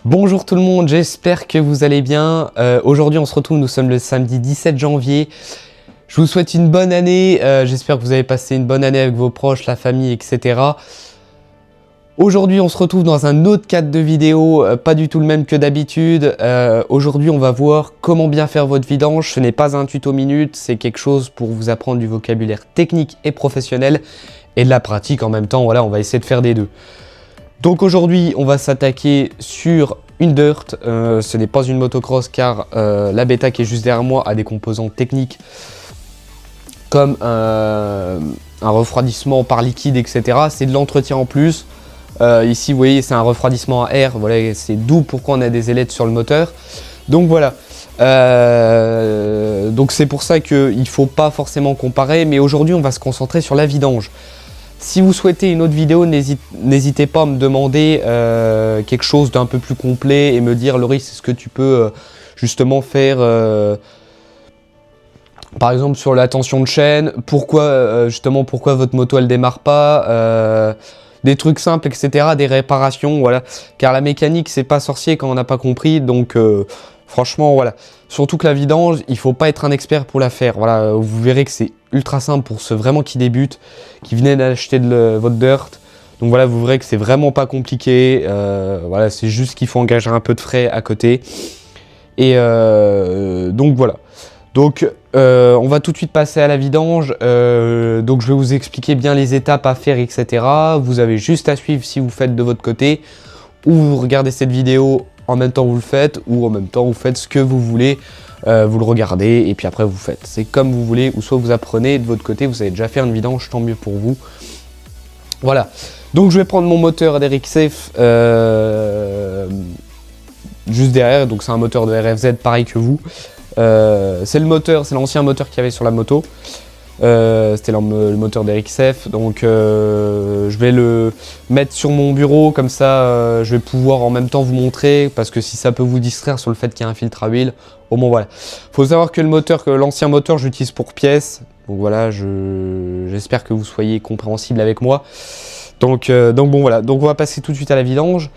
Bonjour tout le monde, j'espère que vous allez bien. Aujourd'hui on se retrouve, nous sommes le samedi 17 janvier. Je vous souhaite une bonne année, j'espère que vous avez passé une bonne année avec vos proches, la famille, etc. Aujourd'hui on se retrouve dans un autre cadre de vidéo, pas du tout le même que d'habitude. Aujourd'hui on va voir comment bien faire votre vidange. Ce n'est pas un tuto minute, c'est quelque chose pour vous apprendre du vocabulaire technique et professionnel et de la pratique en même temps. Voilà, on va essayer de faire des deux. Donc aujourd'hui, on va s'attaquer sur une dirt. Ce n'est pas une motocross car la bêta qui est juste derrière moi a des composants techniques comme un refroidissement par liquide, etc. C'est de l'entretien en plus. Ici, vous voyez, c'est un refroidissement à air. Voilà, c'est d'où pourquoi on a des ailettes sur le moteur. Donc voilà. Donc c'est pour ça qu'il ne faut pas forcément comparer. Mais aujourd'hui, on va se concentrer sur la vidange. Si vous souhaitez une autre vidéo, n'hésitez pas à me demander quelque chose d'un peu plus complet et me dire Loris, est-ce que tu peux justement faire par exemple sur la tension de chaîne, pourquoi votre moto elle démarre pas, des trucs simples, etc., des réparations, voilà. Car la mécanique c'est pas sorcier quand on n'a pas compris, donc franchement voilà. Surtout que la vidange, il faut pas être un expert pour la faire. Voilà, vous verrez que c'est ultra simple pour ceux vraiment qui débutent, qui venaient d'acheter votre dirt. Donc voilà, vous verrez que c'est vraiment pas compliqué. Voilà, c'est juste qu'il faut engager un peu de frais à côté. Et donc voilà. Donc on va tout de suite passer à la vidange. Donc je vais vous expliquer bien les étapes à faire, etc. Vous avez juste à suivre si vous faites de votre côté, ou vous regardez cette vidéo en même temps vous le faites, ou en même temps vous faites ce que vous voulez, vous le regardez et puis après vous faites. C'est comme vous voulez, ou soit vous apprenez de votre côté, vous savez déjà faire une vidange, tant mieux pour vous. Voilà, donc je vais prendre mon moteur d'Eric Safe juste derrière, donc c'est un moteur de RFZ pareil que vous. C'est le moteur, c'est l'ancien moteur qu'il y avait sur la moto. C'était le moteur d'Eric Safe, donc je vais le mettre sur mon bureau, comme ça je vais pouvoir en même temps vous montrer, parce que si ça peut vous distraire sur le fait qu'il y a un filtre à huile, au moins voilà. Faut savoir que l'ancien moteur j'utilise pour pièces, donc voilà, j'espère que vous soyez compréhensible avec moi. Donc bon voilà, donc on va passer tout de suite à la vidange,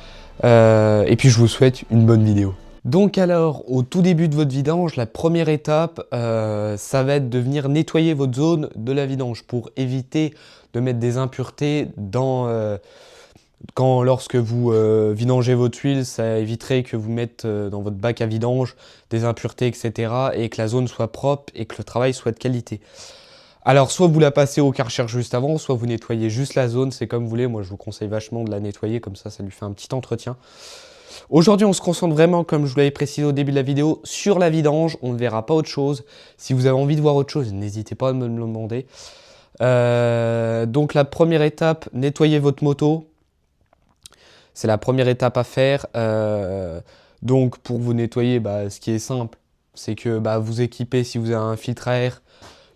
et puis je vous souhaite une bonne vidéo. Donc alors, au tout début de votre vidange, la première étape, ça va être de venir nettoyer votre zone de la vidange pour éviter de mettre des impuretés lorsque vous vidangez votre huile, ça éviterait que vous mettez dans votre bac à vidange des impuretés, etc. et que la zone soit propre et que le travail soit de qualité. Alors, soit vous la passez au Karcher juste avant, soit vous nettoyez juste la zone, c'est comme vous voulez. Moi, je vous conseille vachement de la nettoyer, comme ça lui fait un petit entretien. Aujourd'hui, on se concentre vraiment, comme je vous l'avais précisé au début de la vidéo, sur la vidange. On ne verra pas autre chose. Si vous avez envie de voir autre chose, n'hésitez pas à me le demander. Donc la première étape, nettoyer votre moto. C'est la première étape à faire. Donc pour vous nettoyer, ce qui est simple, c'est que vous équipez, si vous avez un filtre à air,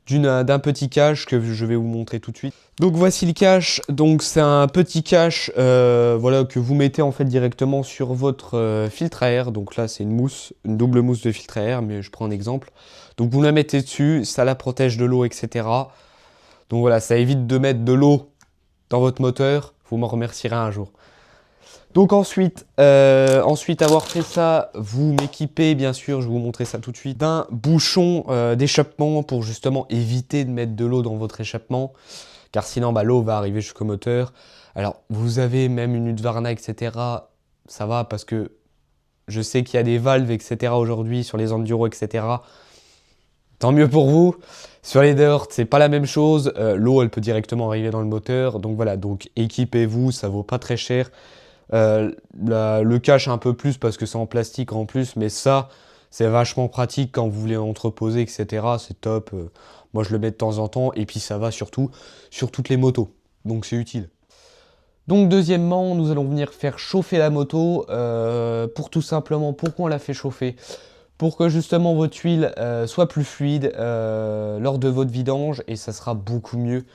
d'un petit cache que je vais vous montrer tout de suite. Donc voici le cache, donc c'est un petit cache voilà, que vous mettez en fait directement sur votre filtre à air. Donc là c'est une mousse, une double mousse de filtre à air, mais je prends un exemple. Donc vous la mettez dessus, ça la protège de l'eau, etc. Donc voilà, ça évite de mettre de l'eau dans votre moteur, vous m'en remercierez un jour. Donc ensuite avoir fait ça, vous m'équipez, bien sûr, je vais vous montrer ça tout de suite, d'un bouchon d'échappement pour justement éviter de mettre de l'eau dans votre échappement, car sinon l'eau va arriver jusqu'au moteur. Alors vous avez même une Husqvarna, etc. Ça va parce que je sais qu'il y a des valves, etc. aujourd'hui sur les enduros, etc. Tant mieux pour vous. Sur les dirt, c'est pas la même chose. L'eau, elle peut directement arriver dans le moteur. Donc voilà, donc équipez-vous, ça vaut pas très cher. Le cache un peu plus parce que c'est en plastique en plus, mais ça c'est vachement pratique quand vous voulez entreposer, etc. C'est top. Moi je le mets de temps en temps et puis ça va surtout sur toutes les motos, donc c'est utile. Donc deuxièmement, nous allons venir faire chauffer la moto pour tout simplement, pourquoi on la fait chauffer? Pour que justement votre huile soit plus fluide lors de votre vidange, et ça sera beaucoup mieux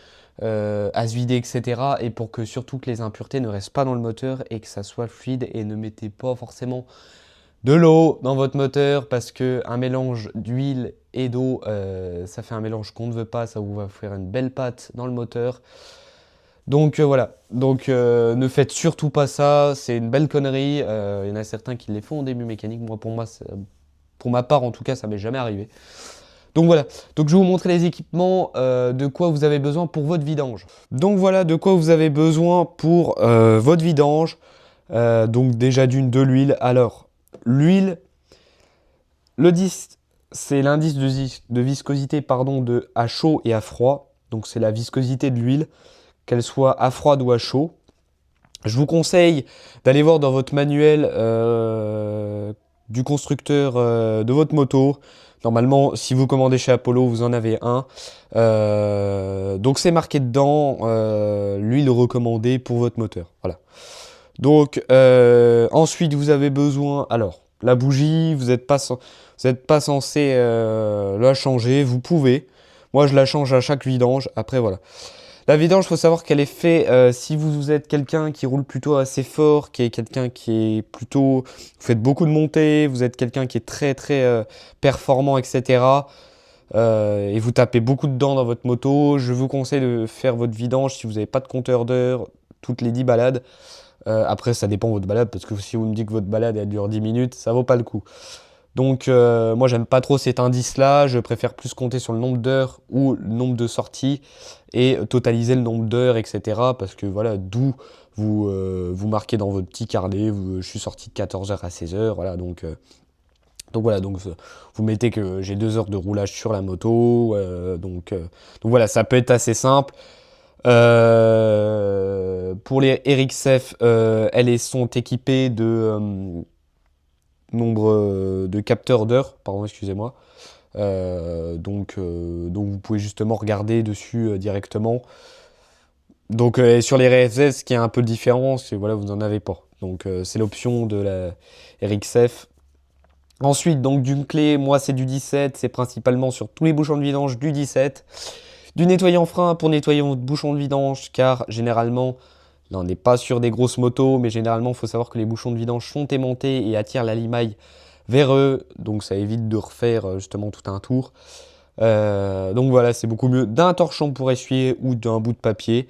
à se vider, etc. Et pour que surtout que les impuretés ne restent pas dans le moteur et que ça soit fluide, et ne mettez pas forcément de l'eau dans votre moteur, parce qu'un mélange d'huile et d'eau, ça fait un mélange qu'on ne veut pas, ça vous va faire une belle pâte dans le moteur. Donc voilà, donc ne faites surtout pas ça, c'est une belle connerie. Il y en a certains qui les font au début mécanique, moi pour ma part en tout cas ça m'est jamais arrivé. Donc voilà, donc je vais vous montrer les équipements de quoi vous avez besoin pour votre vidange. Donc voilà de quoi vous avez besoin pour votre vidange. Donc déjà de l'huile. Alors l'huile, le 10 c'est l'indice de viscosité pardon, à chaud et à froid. Donc c'est la viscosité de l'huile, qu'elle soit à froide ou à chaud. Je vous conseille d'aller voir dans votre manuel du constructeur de votre moto. Normalement, si vous commandez chez Apollo, vous en avez un. Donc c'est marqué dedans l'huile recommandée pour votre moteur. Voilà. Donc ensuite, vous avez besoin. Alors, la bougie, vous n'êtes pas censé la changer. Vous pouvez. Moi, je la change à chaque vidange. Après, voilà. La vidange, il faut savoir qu'elle est faite, si vous êtes quelqu'un qui roule plutôt assez fort, qui est quelqu'un qui est plutôt... Vous faites beaucoup de montées, vous êtes quelqu'un qui est très très performant, etc. Et vous tapez beaucoup dedans dans votre moto, je vous conseille de faire votre vidange si vous n'avez pas de compteur d'heures, toutes les 10 balades. Après, ça dépend de votre balade, parce que si vous me dites que votre balade elle dure 10 minutes, ça vaut pas le coup. Donc moi j'aime pas trop cet indice-là, je préfère plus compter sur le nombre d'heures ou le nombre de sorties et totaliser le nombre d'heures, etc. Parce que voilà, d'où vous marquez dans votre petit carnet, je suis sorti de 14 heures à 16 heures, voilà, donc voilà, donc vous mettez que j'ai 2 heures de roulage sur la moto, donc voilà, ça peut être assez simple. Pour les RXF, elles sont équipées de nombre de capteurs d'heures, pardon, excusez-moi. Donc vous pouvez justement regarder dessus directement. Donc sur les RSS, ce qui est un peu différent, c'est voilà, vous n'en avez pas. Donc c'est l'option de la RXF. Ensuite, donc d'une clé, moi c'est du 17, c'est principalement sur tous les bouchons de vidange du 17. Du nettoyant frein pour nettoyer votre bouchon de vidange, car généralement, là on n'est pas sur des grosses motos, mais généralement il faut savoir que les bouchons de vidange sont aimantés et attirent la limaille vers eux, donc ça évite de refaire justement tout un tour. Donc voilà, c'est beaucoup mieux d'un torchon pour essuyer ou d'un bout de papier.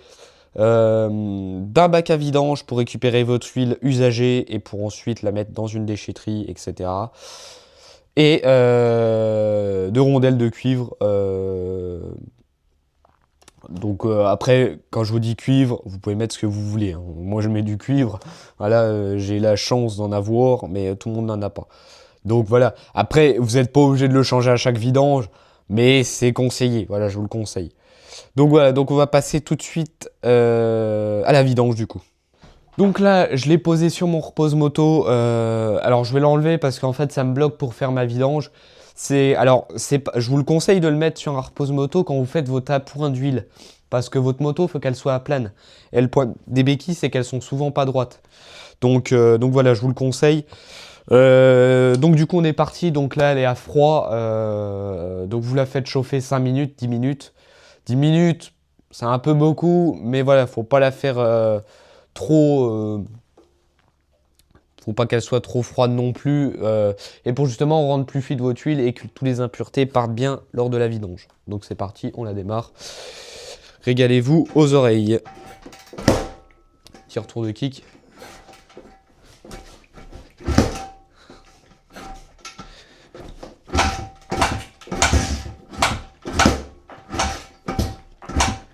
D'un bac à vidange pour récupérer votre huile usagée et pour ensuite la mettre dans une déchetterie, etc. Et de rondelles de cuivre. Donc après, quand je vous dis cuivre, vous pouvez mettre ce que vous voulez, hein. Moi je mets du cuivre, voilà, j'ai la chance d'en avoir, mais tout le monde n'en a pas. Donc voilà, après vous n'êtes pas obligé de le changer à chaque vidange, mais c'est conseillé, voilà, je vous le conseille. Donc voilà, donc on va passer tout de suite à la vidange du coup. Donc là, je l'ai posé sur mon repose moto. Alors je vais l'enlever parce qu'en fait ça me bloque pour faire ma vidange. Je vous le conseille de le mettre sur un repose moto quand vous faites vos tapouins d'huile. Parce que votre moto, il faut qu'elle soit plane. Et le point des béquilles, c'est qu'elles sont souvent pas droites. Donc voilà, je vous le conseille. Donc du coup on est parti. Donc là elle est à froid. Donc vous la faites chauffer 5 minutes, 10 minutes. 10 minutes, c'est un peu beaucoup. Mais voilà, faut pas la faire trop... faut pas qu'elle soit trop froide non plus. Et pour justement rendre plus fluide votre huile et que tous les impuretés partent bien lors de la vidange. Donc c'est parti, on la démarre. Régalez-vous aux oreilles. Petit retour de kick.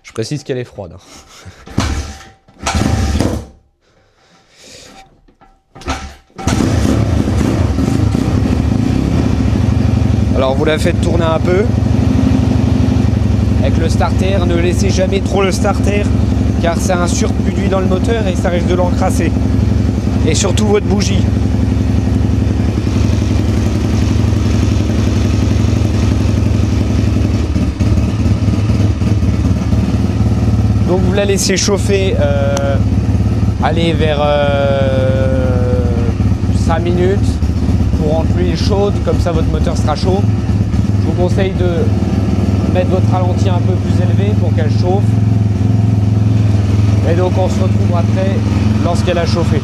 Je précise qu'elle est froide, hein. Alors vous la faites tourner un peu avec le starter, ne laissez jamais trop le starter car c'est un surplus d'huile dans le moteur et ça risque de l'encrasser. Et surtout votre bougie. Donc vous la laissez chauffer, aller vers 5 minutes pour rendre l'huile chaude, comme ça votre moteur sera chaud. Je vous conseille de mettre votre ralenti un peu plus élevé pour qu'elle chauffe. Et donc on se retrouve après lorsqu'elle a chauffé.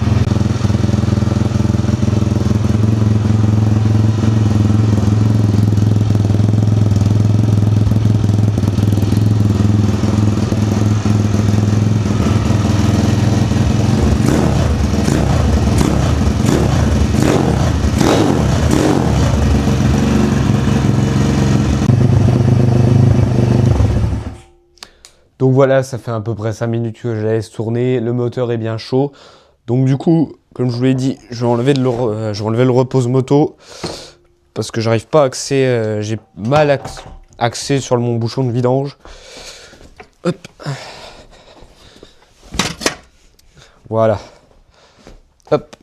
Donc voilà, ça fait à peu près 5 minutes que je la laisse tourner. Le moteur est bien chaud. Donc du coup, comme je vous l'ai dit, je vais enlever le repose moto. Parce que j'arrive pas à accéder, j'ai mal accès sur mon bouchon de vidange. Hop. Voilà. Hop.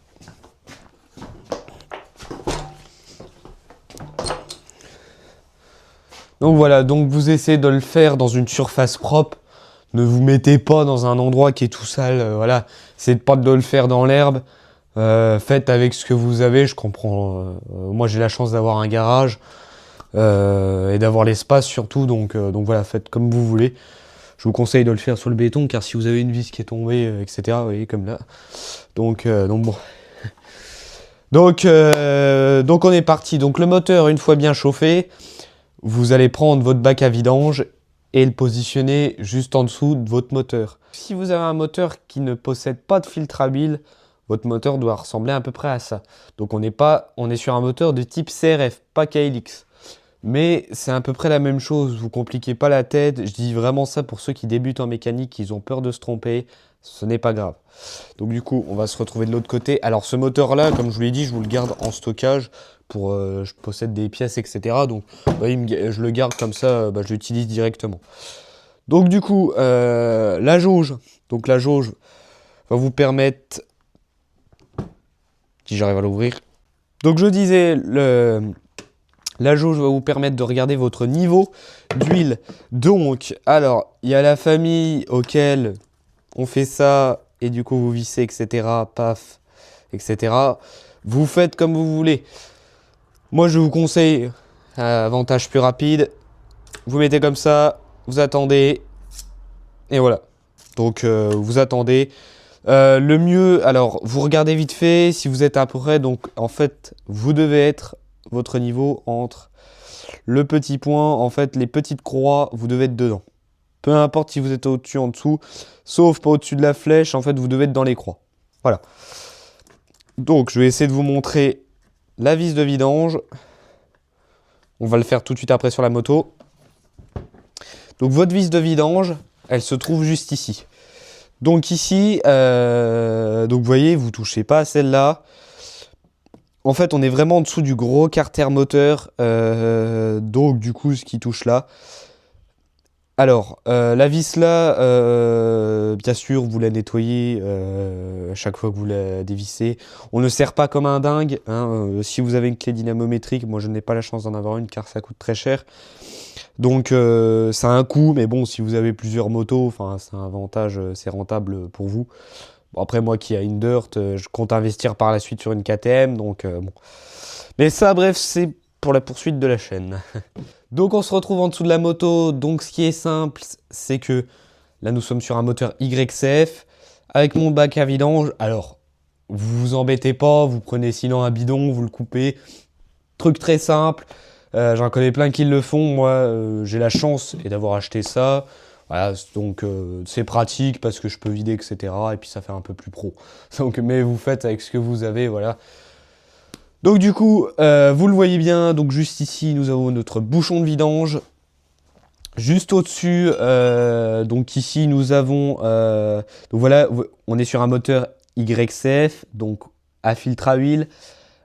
Donc voilà, donc vous essayez de le faire dans une surface propre. Ne vous mettez pas dans un endroit qui est tout sale. Voilà, essayez pas de le faire dans l'herbe. Faites avec ce que vous avez, je comprends. Moi j'ai la chance d'avoir un garage et d'avoir l'espace surtout, donc voilà, faites comme vous voulez. Je vous conseille de le faire sur le béton, car si vous avez une vis qui est tombée, etc., vous voyez, comme là. Donc bon. Donc on est parti. Donc le moteur, une fois bien chauffé, vous allez prendre votre bac à vidange et le positionner juste en dessous de votre moteur. Si vous avez un moteur qui ne possède pas de filtre à huile, votre moteur doit ressembler à peu près à ça. Donc on est sur un moteur de type CRF, pas KLX. Mais c'est à peu près la même chose, vous compliquez pas la tête. Je dis vraiment ça pour ceux qui débutent en mécanique, ils ont peur de se tromper. Ce n'est pas grave. Donc du coup, on va se retrouver de l'autre côté. Alors ce moteur-là, comme je vous l'ai dit, je vous le garde en stockage. Je possède des pièces, etc. Donc je le garde comme ça, je l'utilise directement. Donc du coup, la jauge. Donc la jauge va vous permettre, si j'arrive à l'ouvrir. Donc je disais, la jauge va vous permettre de regarder votre niveau d'huile. Donc, alors, il y a la famille auquel on fait ça, et du coup vous vissez, etc. Paf, etc. Vous faites comme vous voulez. Moi, je vous conseille avantage plus rapide. Vous mettez comme ça, vous attendez, et voilà. Donc, vous attendez. Le mieux, alors, vous regardez vite fait si vous êtes à peu près. Donc, en fait, vous devez être votre niveau entre le petit point, en fait, les petites croix, vous devez être dedans. Peu importe si vous êtes au-dessus, en dessous, sauf pas au-dessus de la flèche, en fait, vous devez être dans les croix. Voilà. Donc, je vais essayer de vous montrer la vis de vidange. On va le faire tout de suite après sur la moto. Donc, votre vis de vidange, elle se trouve juste ici. Donc ici, donc vous voyez, vous touchez pas à celle-là. En fait, on est vraiment en dessous du gros carter moteur, donc du coup, ce qui touche là. Alors, la vis là, bien sûr, vous la nettoyez à chaque fois que vous la dévissez. On ne serre pas comme un dingue, hein. Si vous avez une clé dynamométrique, moi je n'ai pas la chance d'en avoir une car ça coûte très cher. Donc ça a un coût, mais bon, si vous avez plusieurs motos, enfin, c'est un avantage, c'est rentable pour vous. Bon, après, moi qui ai une Dirt, je compte investir par la suite sur une KTM, donc bon. Mais ça, bref, c'est pour la poursuite de la chaîne. Donc on se retrouve en dessous de la moto. Donc ce qui est simple, c'est que là, nous sommes sur un moteur YCF avec mon bac à vidange. Alors, vous vous embêtez pas, vous prenez sinon un bidon, vous le coupez. Truc très simple. J'en connais plein qui le font. Moi, j'ai la chance d'avoir acheté ça. Voilà, donc c'est pratique parce que je peux vider, etc. Et puis ça fait un peu plus pro. Donc, mais vous faites avec ce que vous avez, voilà. Donc du coup, vous le voyez bien. Donc juste ici, nous avons notre bouchon de vidange. Juste au-dessus, donc ici, nous avons... donc voilà, on est sur un moteur YCF, donc à filtre à huile.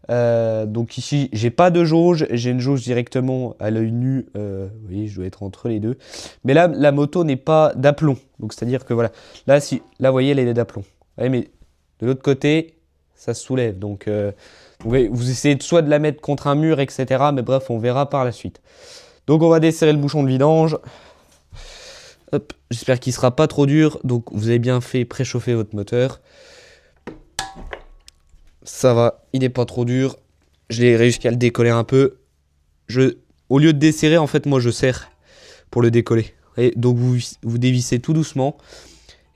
Donc ici, j'ai pas de jauge, j'ai une jauge directement à l'œil nu. Vous voyez, je dois être entre les deux. Mais là, la moto n'est pas d'aplomb. Donc c'est-à-dire que voilà, là, vous voyez, elle est d'aplomb. Ouais, mais de l'autre côté, ça se soulève. Donc vous essayez soit de la mettre contre un mur, etc. Mais bref, on verra par la suite. Donc on va desserrer le bouchon de vidange. Hop, j'espère qu'il sera pas trop dur. Donc vous avez bien fait préchauffer votre moteur. Ça va, il n'est pas trop dur. J'ai réussi à le décoller un peu. Au lieu de desserrer, en fait, moi je serre pour le décoller. Et donc vous dévissez tout doucement.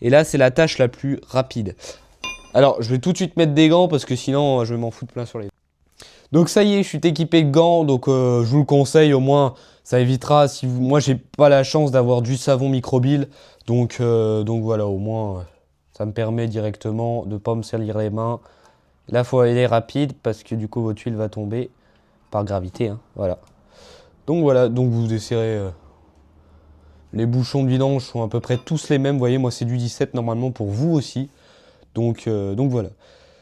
Et là, c'est la tâche la plus rapide. Alors, je vais tout de suite mettre des gants parce que sinon, je vais m'en foutre plein sur les doigts. Donc ça y est, je suis équipé de gants. Donc je vous le conseille, au moins, ça évitera. Moi, j'ai pas la chance d'avoir du savon microbile. Donc voilà, au moins, ça me permet directement de ne pas me salir les mains. Là, il faut aller rapide parce que du coup, votre huile va tomber par gravité, hein, voilà. Donc voilà, donc vous desserrez Les bouchons de vidange sont à peu près tous les mêmes. Vous voyez, moi c'est du 17 normalement pour vous aussi. Donc voilà.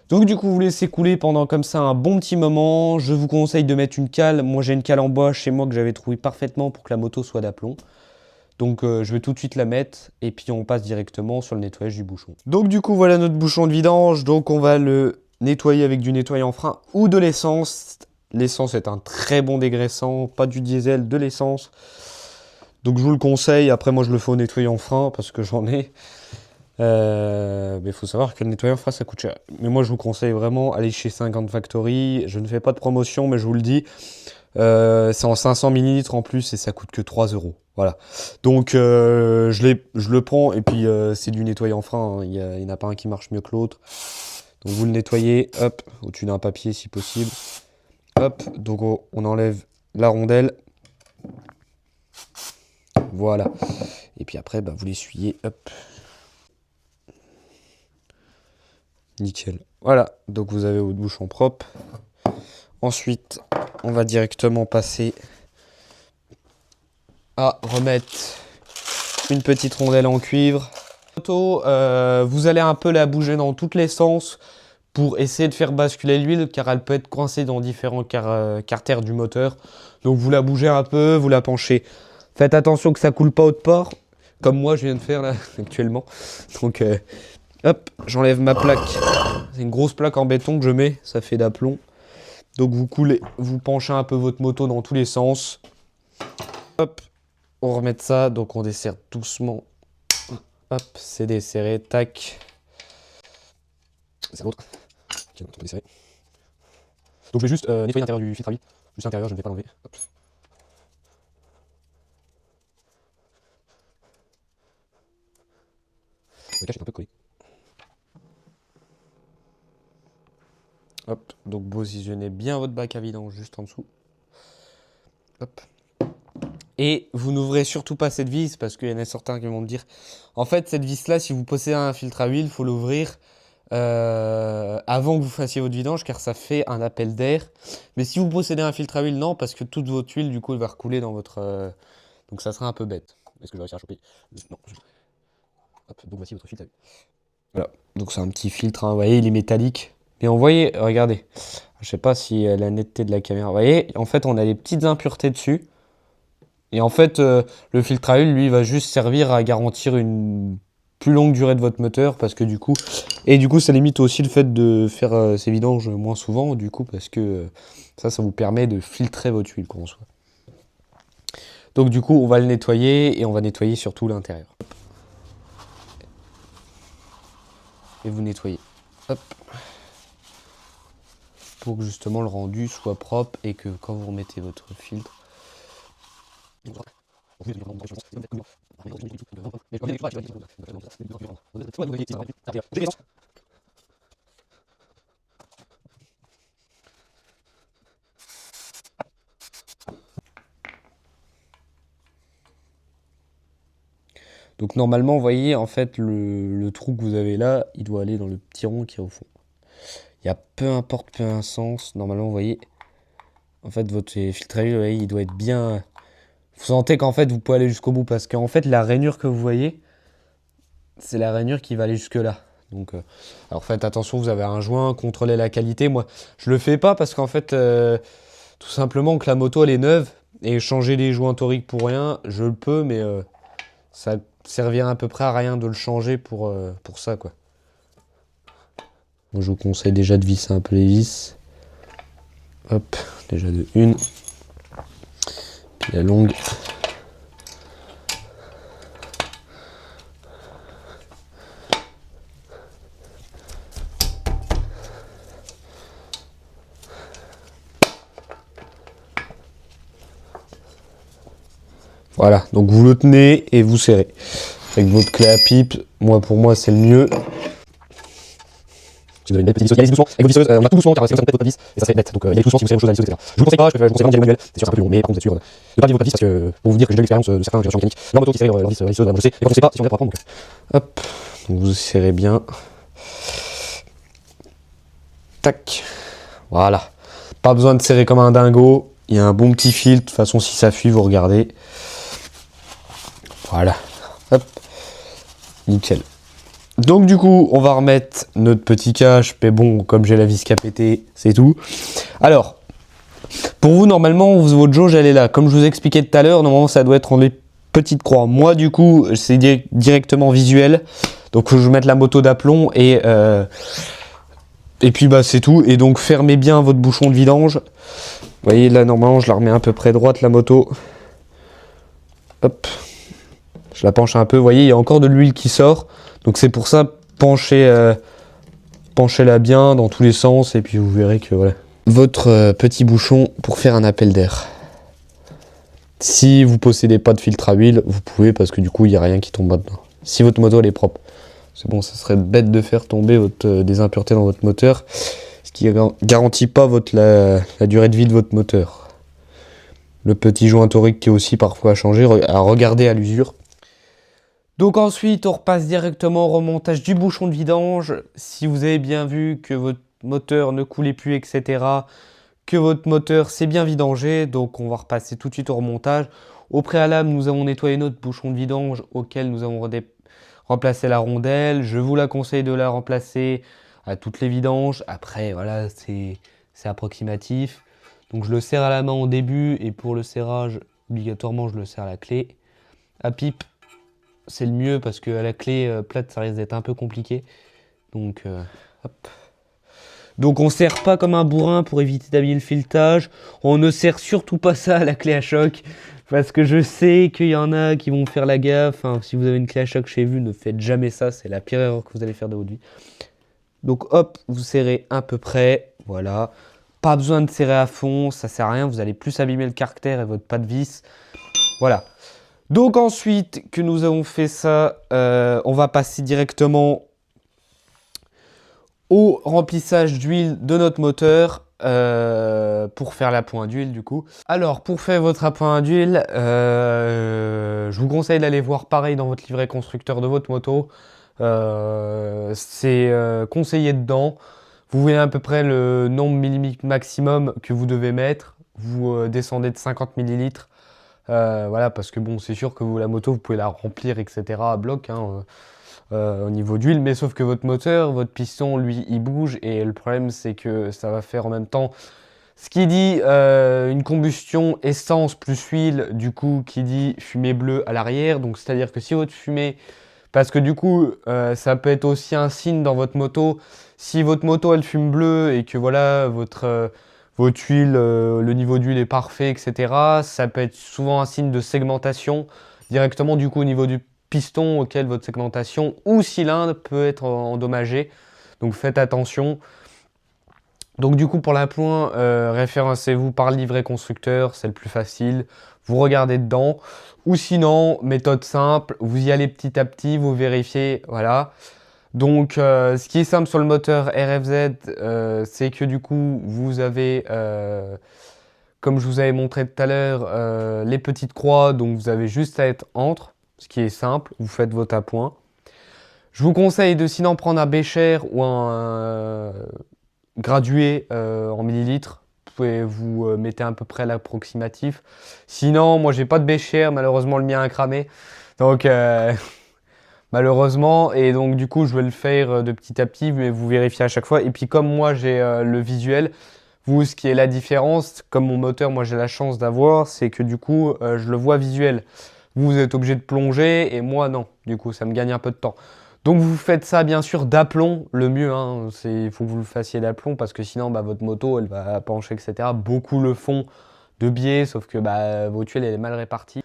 Donc du coup, vous laissez couler pendant comme ça un bon petit moment. Je vous conseille de mettre une cale. Moi j'ai une cale en bois chez moi que j'avais trouvée parfaitement pour que la moto soit d'aplomb. Donc je vais tout de suite la mettre et puis on passe directement sur le nettoyage du bouchon. Donc du coup voilà notre bouchon de vidange. Donc on va le nettoyer avec du nettoyant frein ou de l'essence. L'essence est un très bon dégraissant, pas du diesel, de l'essence. Donc je vous le conseille. Après moi je le fais au nettoyant frein parce que j'en ai. Mais il faut savoir que le nettoyant frein ça coûte cher. Mais moi je vous conseille vraiment aller chez 50 Factory. Je ne fais pas de promotion mais je vous le dis. C'est en 500 ml en plus et ça coûte que 3 euros. Voilà. Donc je le prends et puis c'est du nettoyant frein. Hein. Il n'y en a pas un qui marche mieux que l'autre. Donc vous le nettoyez, hop, au-dessus d'un papier si possible. Hop, donc on enlève la rondelle. Voilà. Et puis après, bah, vous l'essuyez, hop. Nickel. Voilà, donc vous avez votre bouchon propre. Ensuite, on va directement passer à remettre une petite rondelle en cuivre. Vous allez un peu la bouger dans tous les sens pour essayer de faire basculer l'huile car elle peut être coincée dans différents carters du moteur. Donc vous la bougez un peu, vous la penchez. Faites attention que ça coule pas au port, comme moi je viens de faire là actuellement. Donc hop, j'enlève ma plaque. C'est une grosse plaque en béton que je mets, ça fait d'aplomb. Donc vous coulez, vous penchez un peu votre moto dans tous les sens. Hop, on remet ça, donc on desserre doucement. Hop, c'est desserré, tac. C'est l'autre. Ok, on peut desserrer. Donc je vais juste nettoyer l'intérieur du filtre à huile. Juste l'intérieur, je ne vais pas l'enlever. Hop. Le cache est un peu collé. Hop, donc positionnez bien votre bac à vidange juste en dessous. Hop. Et vous n'ouvrez surtout pas cette vis parce qu'il y en a certains qui vont me dire en fait cette vis là si vous possédez un filtre à huile il faut l'ouvrir avant que vous fassiez votre vidange car ça fait un appel d'air. Mais si vous possédez un filtre à huile non parce que toute votre huile du coup elle va recouler dans votre donc ça sera un peu bête. Est-ce que je vais réussir à choper? Non. Hop, donc voici votre filtre à huile. Voilà, donc c'est un petit filtre, hein. Vous voyez il est métallique. Et on voyez, regardez, je sais pas si la netteté de la caméra, vous voyez, en fait on a des petites impuretés dessus. Et en fait, le filtre à huile, lui, va juste servir à garantir une plus longue durée de votre moteur parce que du coup, ça limite aussi le fait de faire ces vidanges moins souvent, du coup, parce que ça vous permet de filtrer votre huile qu'on soit. Donc du coup, on va le nettoyer et on va nettoyer surtout l'intérieur. Et vous nettoyez. Hop. Pour que justement le rendu soit propre et que quand vous remettez votre filtre, donc normalement, vous voyez, en fait, le trou que vous avez là, il doit aller dans le petit rond qui est au fond. Il y a peu importe peu un sens, normalement, vous voyez, en fait, votre filtre à huile, vous voyez, il doit être bien. Vous sentez qu'en fait, vous pouvez aller jusqu'au bout parce qu'en fait, la rainure que vous voyez, c'est la rainure qui va aller jusque là. Donc, alors faites attention, vous avez un joint, contrôlez la qualité. Moi, je le fais pas parce qu'en fait, tout simplement que la moto elle est neuve et changer les joints toriques pour rien, je le peux, mais ça servirait à peu près à rien de le changer pour ça quoi. Moi, je vous conseille déjà de visser un peu les vis. Hop, déjà de une. Puis la longue. Voilà, donc vous le tenez et vous serrez. Avec votre clé à pipe, pour moi c'est le mieux. Si vous avez une belle petite visseuse, il y a les doucement, avec vos visseuses, on va tout doucement car sinon ça ne peut être pas de vis et ça serait bête. Donc il y a doucement si vous savez autre chose à la visseuse, etc. Je vous conseille pas, je conseille vraiment d'y aller manuel, c'est sûr c'est un peu plus long, mais par contre vous êtes sûr de pas vivre votre vis parce que pour vous dire que j'ai déjà l'expérience de certains générations mécaniques, leur moto qui serrent leur vis, je sais, et quand on sait pas si on est pour apprendre donc. Hop, donc vous serrez bien. Tac, voilà. Pas besoin de serrer comme un dingo, il y a un bon petit filtre, de toute façon si ça fuit vous regardez. Voilà. Hop. Nickel. Donc du coup, on va remettre notre petit cache, mais bon, comme j'ai la vis qui a pété, c'est tout. Alors, pour vous, normalement, votre jauge, elle est là. Comme je vous ai expliqué tout à l'heure, normalement, ça doit être en les petites croix. Moi, du coup, c'est directement visuel. Donc, je vais mettre la moto d'aplomb et puis, bah, c'est tout. Et donc, fermez bien votre bouchon de vidange. Vous voyez, là, normalement, je la remets à peu près droite, la moto. Hop. Je la penche un peu. Vous voyez, il y a encore de l'huile qui sort. Donc, c'est pour ça, penchez-la bien dans tous les sens. Et puis, vous verrez que, voilà. Votre petit bouchon pour faire un appel d'air. Si vous possédez pas de filtre à huile, vous pouvez parce que du coup, il n'y a rien qui tombe dedans. Si votre moto, elle est propre. C'est bon, ça serait bête de faire tomber des impuretés dans votre moteur, ce qui garantit pas la durée de vie de votre moteur. Le petit joint torique qui est aussi parfois à changer, à regarder à l'usure. Donc ensuite, on repasse directement au remontage du bouchon de vidange. Si vous avez bien vu que votre moteur ne coulait plus, etc., que votre moteur s'est bien vidangé, donc on va repasser tout de suite au remontage. Au préalable, nous avons nettoyé notre bouchon de vidange auquel nous avons remplacé la rondelle. Je vous la conseille de la remplacer à toutes les vidanges. Après, voilà, c'est approximatif. Donc je le serre à la main au début et pour le serrage, obligatoirement, je le serre à la clé. À pipe, c'est le mieux parce qu'à la clé plate, ça risque d'être un peu compliqué. Donc, hop. Donc on ne serre pas comme un bourrin pour éviter d'abîmer le filetage. On ne serre surtout pas ça à la clé à choc. Parce que je sais qu'il y en a qui vont faire la gaffe. Enfin, si vous avez une clé à choc chez vous, ne faites jamais ça. C'est la pire erreur que vous allez faire de votre vie. Donc hop, vous serrez à peu près. Voilà. Pas besoin de serrer à fond. Ça sert à rien. Vous allez plus abîmer le caractère et votre pas de vis. Voilà. Donc ensuite que nous avons fait ça, on va passer directement au remplissage d'huile de notre moteur pour faire l'appoint d'huile du coup. Alors pour faire votre appoint d'huile, je vous conseille d'aller voir pareil dans votre livret constructeur de votre moto. C'est conseillé dedans. Vous voyez à peu près le nombre millilitres maximum que vous devez mettre. Vous descendez de 50 millilitres. Voilà, parce que bon, c'est sûr que la moto, vous pouvez la remplir, etc. à bloc. Au niveau d'huile, mais sauf que votre moteur, votre piston, lui, il bouge et le problème c'est que ça va faire en même temps ce qui dit une combustion essence plus huile, du coup qui dit fumée bleue à l'arrière, donc c'est à dire que si votre fumée, parce que du coup ça peut être aussi un signe dans votre moto, si votre moto elle fume bleu et que voilà votre huile, le niveau d'huile est parfait, etc., ça peut être souvent un signe de segmentation directement du coup au niveau du piston auquel votre segmentation ou cylindre peut être endommagé. Donc faites attention. Donc du coup pour l'appoint, référencez-vous par le livret constructeur, c'est le plus facile. Vous regardez dedans. Ou sinon, méthode simple, vous y allez petit à petit, vous vérifiez, voilà. Donc ce qui est simple sur le moteur RFZ, c'est que du coup vous avez, comme je vous avais montré tout à l'heure, les petites croix, donc vous avez juste à être entre. Ce qui est simple, vous faites votre appoint. Je vous conseille de sinon prendre un bécher ou un gradué en millilitres. Vous mettez à peu près l'approximatif. Sinon, moi j'ai pas de bécher, malheureusement le mien a cramé. Donc malheureusement, et donc du coup je vais le faire de petit à petit, mais vous vérifiez à chaque fois. Et puis comme moi j'ai le visuel, vous ce qui est la différence, comme mon moteur moi j'ai la chance d'avoir, c'est que du coup je le vois visuel. Vous êtes obligé de plonger et moi non. Du coup, ça me gagne un peu de temps. Donc vous faites ça bien sûr d'aplomb, le mieux, hein, il faut que vous le fassiez d'aplomb parce que sinon bah, votre moto elle va pencher, etc. Beaucoup le font de biais, sauf que bah, votre huile elle est mal répartie.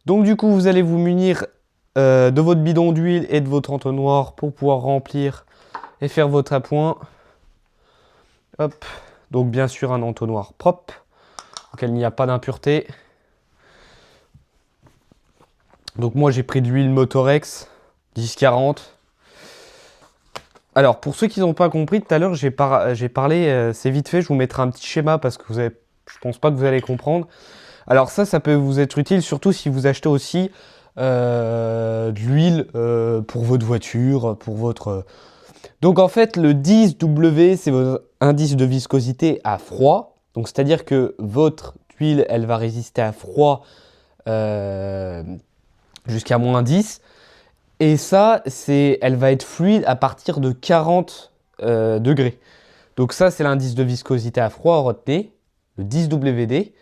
Donc du coup, vous allez vous munir de votre bidon d'huile et de votre entonnoir pour pouvoir remplir et faire votre appoint. Hop. Donc bien sûr un entonnoir propre, auquel il n'y a pas d'impureté. Donc moi j'ai pris de l'huile Motorex 10-40. Alors, pour ceux qui n'ont pas compris, tout à l'heure, j'ai parlé, c'est vite fait, je vous mettrai un petit schéma parce que je pense pas que vous allez comprendre. Alors ça peut vous être utile, surtout si vous achetez aussi de l'huile pour votre voiture, pour votre... Donc en fait, le 10W, c'est votre indice de viscosité à froid. Donc c'est-à-dire que votre huile, elle va résister à froid jusqu'à -10. Et ça, elle va être fluide à partir de 40 degrés. Donc ça, c'est l'indice de viscosité à froid, retenez, le 10WD.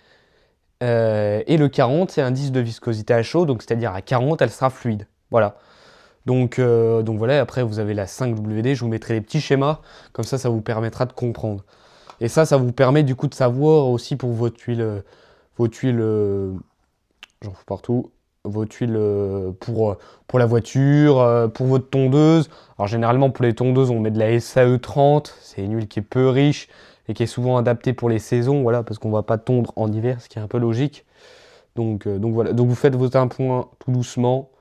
Et le 40, c'est l'indice de viscosité à chaud, donc c'est-à-dire à 40, elle sera fluide. Voilà. Donc voilà, après vous avez la 5WD, je vous mettrai des petits schémas, comme ça vous permettra de comprendre. Et ça vous permet du coup de savoir aussi pour votre huile, j'en fous partout, votre huile pour la voiture, pour votre tondeuse. Alors généralement pour les tondeuses on met de la SAE 30, c'est une huile qui est peu riche et qui est souvent adaptée pour les saisons, voilà, parce qu'on ne va pas tondre en hiver, ce qui est un peu logique. Donc voilà, donc vous faites vos tintpoints tout doucement,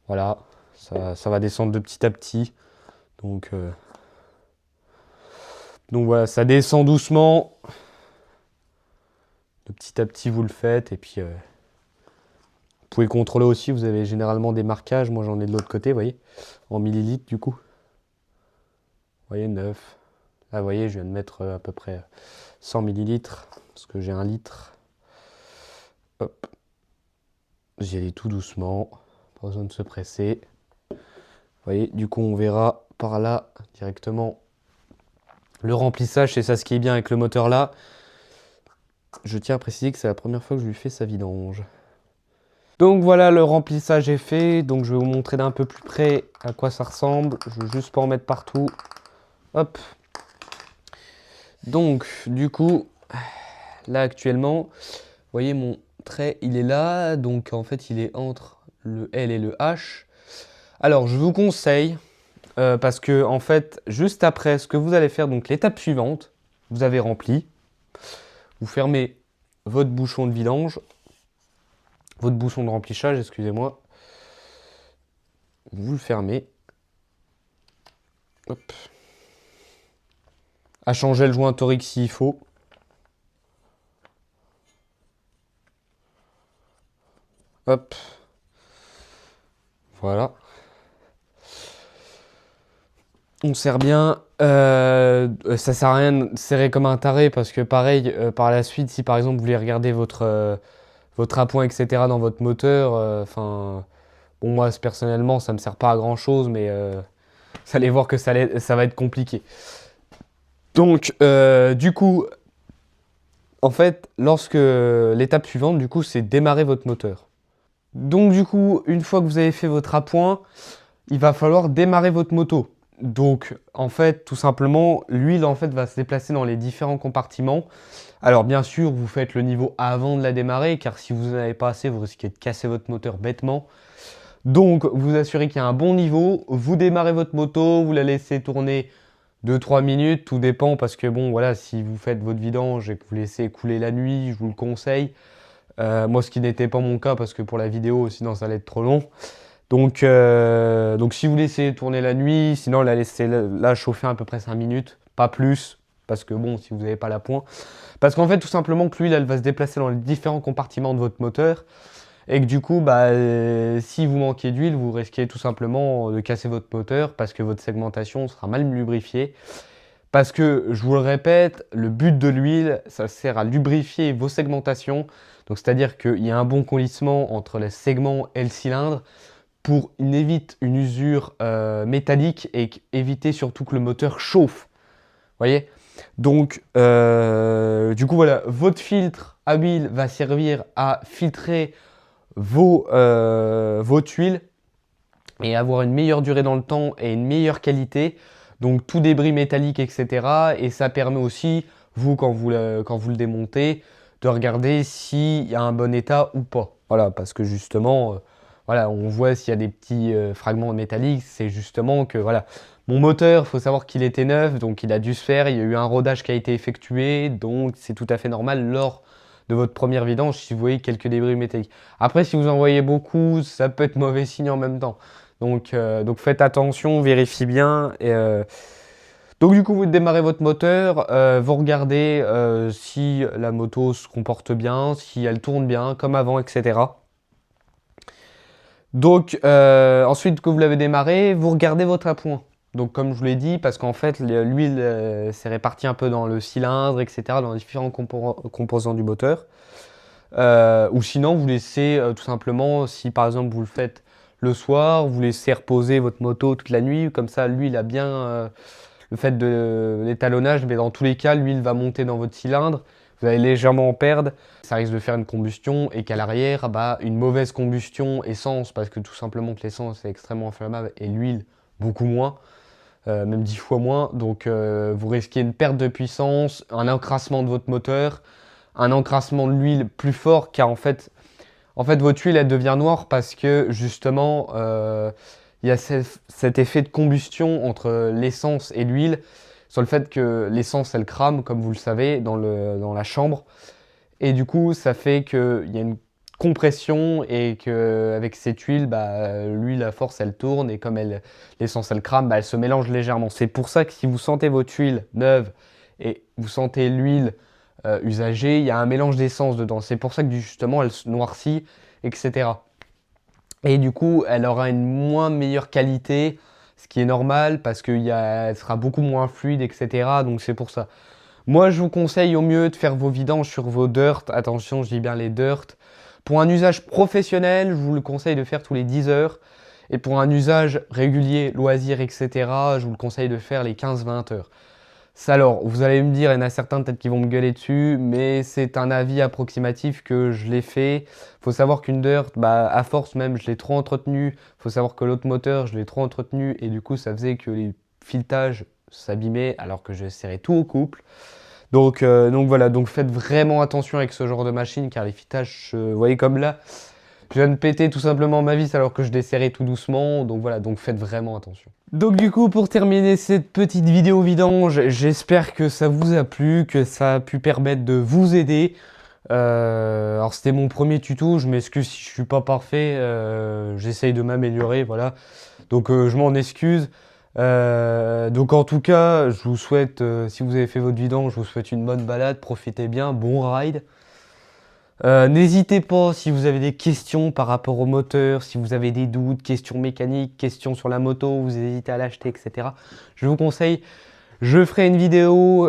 voilà, ça va descendre de petit à petit. Donc voilà, ça descend doucement, de petit à petit vous le faites, et puis vous pouvez contrôler aussi, vous avez généralement des marquages, moi j'en ai de l'autre côté, vous voyez, en millilitres du coup. Vous voyez, 9. Là, vous voyez, je viens de mettre à peu près 100 millilitres, parce que j'ai 1 litre. Hop. J'y allais tout doucement, pas besoin de se presser. Vous voyez, du coup, on verra par là directement le remplissage. C'est ça ce qui est bien avec le moteur là. Je tiens à préciser que c'est la première fois que je lui fais sa vidange. Donc voilà, le remplissage est fait. Donc je vais vous montrer d'un peu plus près à quoi ça ressemble. Je veux juste pas en mettre partout. Hop. Donc du coup, là actuellement, vous voyez mon trait, il est là. Donc en fait, il est entre le L et le H. Alors je vous conseille, parce que en fait, juste après, ce que vous allez faire, donc l'étape suivante, vous avez rempli. Vous fermez votre bouchon de vidange, votre bouchon de remplissage, excusez-moi. Vous le fermez. Hop. À changer le joint torique s'il faut. Hop. Voilà. On serre bien. Ça sert à rien de serrer comme un taré parce que pareil, par la suite, si par exemple vous voulez regarder votre appoint, etc. dans votre moteur, enfin, bon moi personnellement ça me sert pas à grand chose, mais vous allez voir que ça va être compliqué. Donc du coup, en fait, lorsque l'étape suivante, du coup, c'est démarrer votre moteur. Donc du coup, une fois que vous avez fait votre appoint, il va falloir démarrer votre moto. Donc en fait, tout simplement, l'huile en fait va se déplacer dans les différents compartiments. Alors bien sûr, vous faites le niveau avant de la démarrer, car si vous n'en avez pas assez, vous risquez de casser votre moteur bêtement. Donc vous assurez qu'il y a un bon niveau, vous démarrez votre moto, vous la laissez tourner 2-3 minutes, tout dépend parce que bon voilà, si vous faites votre vidange et que vous laissez couler la nuit, je vous le conseille. Moi ce qui n'était pas mon cas parce que pour la vidéo sinon ça allait être trop long. Donc si vous laissez tourner la nuit, sinon la laissez là chauffer à peu près 5 minutes, pas plus, parce que bon, si vous n'avez pas l'appoint. Parce qu'en fait, tout simplement que l'huile, elle va se déplacer dans les différents compartiments de votre moteur, et que du coup, bah, si vous manquez d'huile, vous risquez tout simplement de casser votre moteur, parce que votre segmentation sera mal lubrifiée. Parce que, je vous le répète, le but de l'huile, ça sert à lubrifier vos segmentations. Donc c'est-à-dire qu'il y a un bon colissement entre les segments et le cylindre, pour éviter une usure métallique et éviter surtout que le moteur chauffe. Vous voyez? Donc, du coup, voilà, votre filtre à huile va servir à filtrer votre huile et avoir une meilleure durée dans le temps et une meilleure qualité. Donc, tout débris métallique, etc. Et ça permet aussi, vous, quand vous le démontez, de regarder s'il y a un bon état ou pas. Voilà, parce que justement... voilà, on voit s'il y a des petits fragments métalliques, c'est justement que voilà, mon moteur, il faut savoir qu'il était neuf, donc il a dû se faire, il y a eu un rodage qui a été effectué, donc c'est tout à fait normal lors de votre première vidange si vous voyez quelques débris métalliques. Après, si vous en voyez beaucoup, ça peut être mauvais signe en même temps. Donc faites attention, vérifiez bien. Donc du coup, vous démarrez votre moteur, vous regardez si la moto se comporte bien, si elle tourne bien, comme avant, etc. Donc ensuite que vous l'avez démarré, vous regardez votre appoint. Donc comme je vous l'ai dit, parce qu'en fait l'huile s'est répartie un peu dans le cylindre, etc., dans les différents composants du moteur. Ou sinon vous laissez tout simplement, si par exemple vous le faites le soir, vous laissez reposer votre moto toute la nuit, comme ça l'huile a bien le fait de l'étalonnage, mais dans tous les cas l'huile va monter dans votre cylindre, vous allez légèrement en perdre, ça risque de faire une combustion et qu'à l'arrière, bah, une mauvaise combustion essence, parce que tout simplement que l'essence est extrêmement inflammable et l'huile beaucoup moins. Même 10 fois moins, donc vous risquez une perte de puissance, un encrassement de votre moteur, un encrassement de l'huile plus fort, car en fait votre huile elle devient noire parce que justement il y a cet effet de combustion entre l'essence et l'huile, sur le fait que l'essence elle crame, comme vous le savez, dans la chambre, et du coup ça fait qu'il y a une compression et qu'avec cette huile, bah, l'huile à force elle tourne et comme l'essence elle crame, bah, elle se mélange légèrement. C'est pour ça que si vous sentez votre huile neuve et vous sentez l'huile usagée, il y a un mélange d'essence dedans. C'est pour ça que justement elle se noircit, etc. Et du coup elle aura une moins meilleure qualité, ce qui est normal parce qu'elle sera beaucoup moins fluide, etc. Donc c'est pour ça. Moi, je vous conseille au mieux de faire vos vidanges sur vos dirt. Attention, je dis bien les dirt. Pour un usage professionnel, je vous le conseille de faire tous les 10 heures. Et pour un usage régulier, loisir, etc., je vous le conseille de faire les 15-20 heures. Ça alors, vous allez me dire, il y en a certains peut-être qui vont me gueuler dessus, mais c'est un avis approximatif que je l'ai fait. Faut savoir qu'une dirt, bah, à force même, je l'ai trop entretenu. Faut savoir que l'autre moteur, je l'ai trop entretenu. Et du coup, ça faisait que les filetages s'abîmaient alors que je serrais tout au couple. Donc voilà, donc faites vraiment attention avec ce genre de machine car les filetages, vous voyez comme là, je viens de péter tout simplement ma vis alors que je desserrais tout doucement. Donc voilà, donc faites vraiment attention. Donc du coup, pour terminer cette petite vidéo vidange, j'espère que ça vous a plu, que ça a pu permettre de vous aider. Alors c'était mon premier tuto, je m'excuse si je suis pas parfait, j'essaye de m'améliorer, voilà. Donc je m'en excuse. Donc en tout cas, je vous souhaite, si vous avez fait votre vidange, je vous souhaite une bonne balade, profitez bien, bon ride. N'hésitez pas si vous avez des questions par rapport au moteur, si vous avez des doutes, questions mécaniques, questions sur la moto, vous hésitez à l'acheter, etc. Je vous conseille, je ferai une vidéo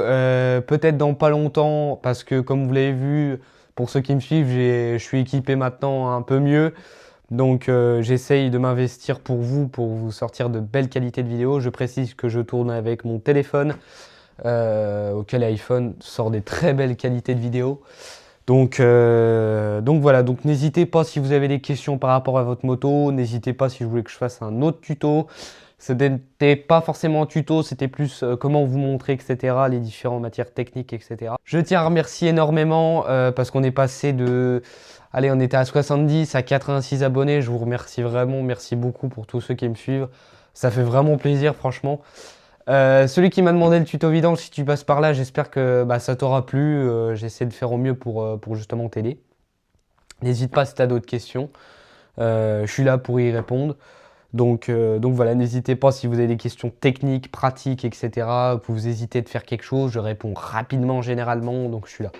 peut-être dans pas longtemps parce que comme vous l'avez vu, pour ceux qui me suivent, je suis équipé maintenant un peu mieux. Donc j'essaye de m'investir pour vous sortir de belles qualités de vidéos. Je précise que je tourne avec mon téléphone, auquel l'iPhone sort des très belles qualités de vidéos. Donc voilà, donc n'hésitez pas si vous avez des questions par rapport à votre moto, n'hésitez pas si vous voulez que je fasse un autre tuto. Ce n'était pas forcément un tuto, c'était plus comment vous montrer, etc., les différentes matières techniques, etc. Je tiens à remercier énormément parce qu'on est passé de... Allez, on était à 70, à 86 abonnés, je vous remercie vraiment, merci beaucoup pour tous ceux qui me suivent. Ça fait vraiment plaisir, franchement. Celui qui m'a demandé le tuto vidange, si tu passes par là, j'espère que bah, ça t'aura plu. J'essaie de faire au mieux pour justement t'aider. N'hésite pas si tu as d'autres questions. Je suis là pour y répondre. Donc voilà, n'hésitez pas si vous avez des questions techniques, pratiques, etc. Que vous hésitez de faire quelque chose, je réponds rapidement généralement, donc je suis là.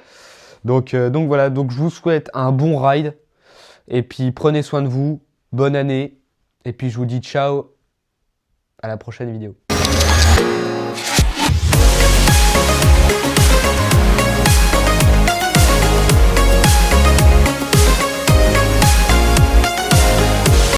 Donc voilà, donc je vous souhaite un bon ride. Et puis prenez soin de vous, bonne année. Et puis je vous dis ciao, à la prochaine vidéo.